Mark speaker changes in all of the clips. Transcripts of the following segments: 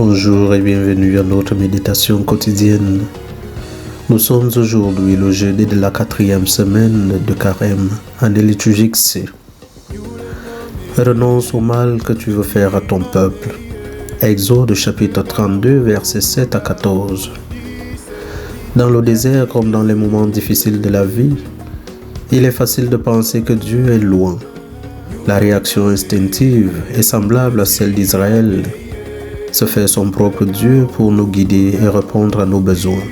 Speaker 1: Bonjour et bienvenue à notre méditation quotidienne. Nous sommes aujourd'hui le jeudi de la 4e semaine de Carême, année liturgique C. Renonce au mal que tu veux faire à ton peuple. Exode chapitre 32, versets 7 à 14. Dans le désert comme dans les moments difficiles de la vie, il est facile de penser que Dieu est loin. La réaction instinctive est semblable à celle d'Israël, se faire son propre Dieu pour nous guider et répondre à nos besoins.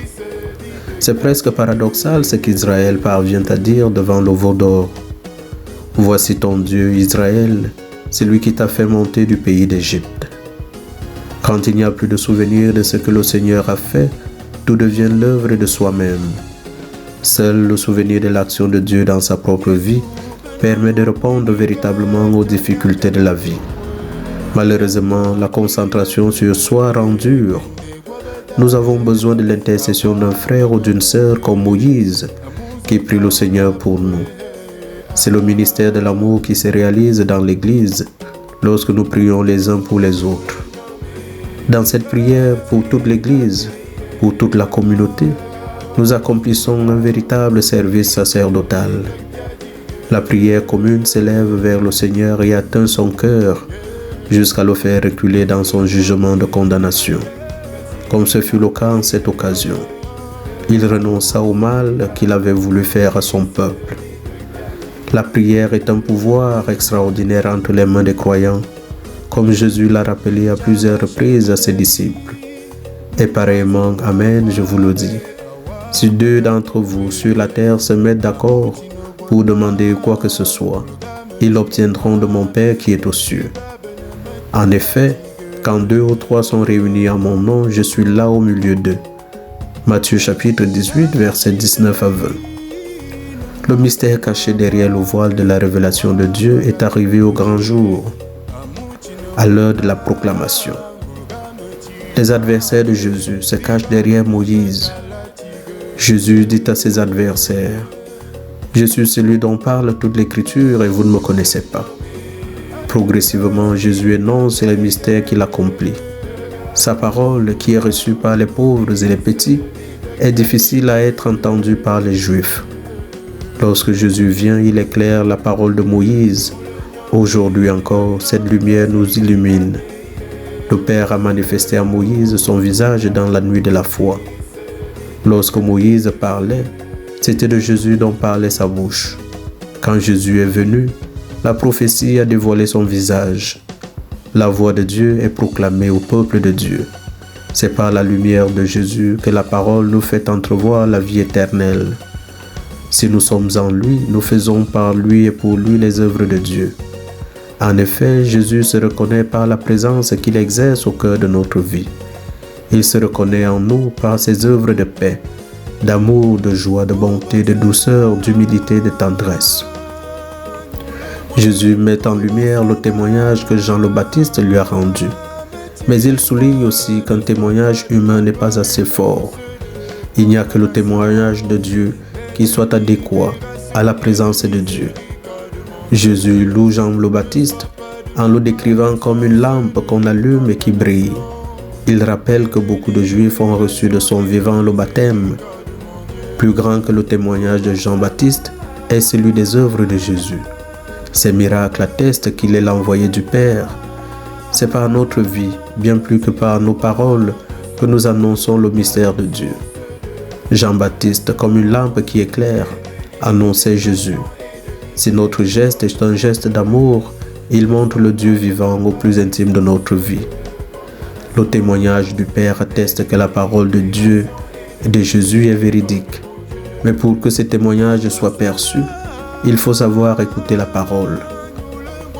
Speaker 1: C'est presque paradoxal ce qu'Israël parvient à dire devant le veau d'or. Voici ton Dieu Israël, celui qui t'a fait monter du pays d'Égypte. Quand il n'y a plus de souvenir de ce que le Seigneur a fait, tout devient l'œuvre de soi-même. Seul le souvenir de l'action de Dieu dans sa propre vie permet de répondre véritablement aux difficultés de la vie. Malheureusement, la concentration sur soi rend dure. Nous avons besoin de l'intercession d'un frère ou d'une sœur comme Moïse, qui prie le Seigneur pour nous. C'est le ministère de l'amour qui se réalise dans l'Église lorsque nous prions les uns pour les autres. Dans cette prière pour toute l'Église, pour toute la communauté, nous accomplissons un véritable service sacerdotal. La prière commune s'élève vers le Seigneur et atteint son cœur, jusqu'à le faire reculer dans son jugement de condamnation. Comme ce fut le cas en cette occasion, il renonça au mal qu'il avait voulu faire à son peuple. La prière est un pouvoir extraordinaire entre les mains des croyants, comme Jésus l'a rappelé à plusieurs reprises à ses disciples. Et pareillement, Amen, je vous le dis, si deux d'entre vous sur la terre se mettent d'accord pour demander quoi que ce soit, ils l'obtiendront de mon Père qui est aux cieux. En effet, quand 2 ou 3 sont réunis en mon nom, je suis là au milieu d'eux. Matthieu chapitre 18, versets 19 à 20. Le mystère caché derrière le voile de la révélation de Dieu est arrivé au grand jour, à l'heure de la proclamation. Les adversaires de Jésus se cachent derrière Moïse. Jésus dit à ses adversaires, « Je suis celui dont parle toute l'Écriture et vous ne me connaissez pas. » Progressivement, Jésus énonce les mystères qu'il accomplit. Sa parole, qui est reçue par les pauvres et les petits, est difficile à être entendue par les Juifs. Lorsque Jésus vient, il éclaire la parole de Moïse. Aujourd'hui encore, cette lumière nous illumine. Le Père a manifesté à Moïse son visage dans la nuit de la foi. Lorsque Moïse parlait, c'était de Jésus dont parlait sa bouche. Quand Jésus est venu, la prophétie a dévoilé son visage. La voix de Dieu est proclamée au peuple de Dieu. C'est par la lumière de Jésus que la parole nous fait entrevoir la vie éternelle. Si nous sommes en lui, nous faisons par lui et pour lui les œuvres de Dieu. En effet, Jésus se reconnaît par la présence qu'il exerce au cœur de notre vie. Il se reconnaît en nous par ses œuvres de paix, d'amour, de joie, de bonté, de douceur, d'humilité, de tendresse. Jésus met en lumière le témoignage que Jean le Baptiste lui a rendu. Mais il souligne aussi qu'un témoignage humain n'est pas assez fort. Il n'y a que le témoignage de Dieu qui soit adéquat à la présence de Dieu. Jésus loue Jean le Baptiste en le décrivant comme une lampe qu'on allume et qui brille. Il rappelle que beaucoup de Juifs ont reçu de son vivant le baptême. Plus grand que le témoignage de Jean-Baptiste est celui des œuvres de Jésus. Ces miracles attestent qu'il est l'envoyé du Père. C'est par notre vie, bien plus que par nos paroles, que nous annonçons le mystère de Dieu. Jean-Baptiste, comme une lampe qui éclaire, annonçait Jésus. Si notre geste est un geste d'amour, il montre le Dieu vivant au plus intime de notre vie. Le témoignage du Père atteste que la parole de Dieu et de Jésus est véridique. Mais pour que ce témoignage soit perçu, il faut savoir écouter la parole.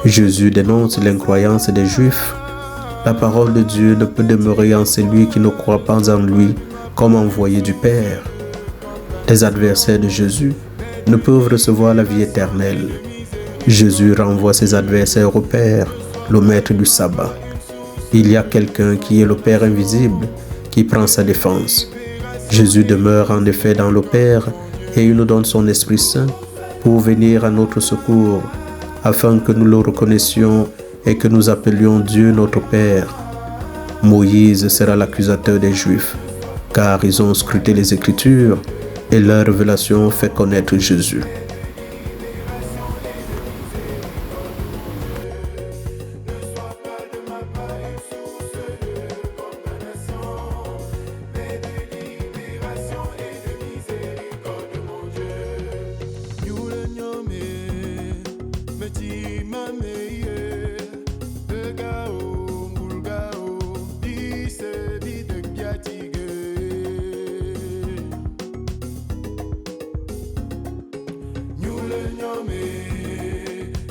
Speaker 1: Jésus dénonce l'incroyance des Juifs. La parole de Dieu ne peut demeurer en celui qui ne croit pas en lui comme envoyé du Père. Les adversaires de Jésus ne peuvent recevoir la vie éternelle. Jésus renvoie ses adversaires au Père, le maître du sabbat. Il y a quelqu'un qui est le Père invisible, qui prend sa défense. Jésus demeure en effet dans le Père et il nous donne son Esprit Saint pour venir à notre secours, afin que nous le reconnaissions et que nous appelions Dieu notre Père. Moïse sera l'accusateur des Juifs, car ils ont scruté les Écritures et leur révélation fait connaître Jésus.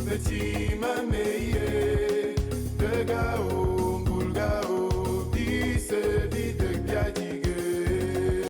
Speaker 2: Petit mamie, de gars.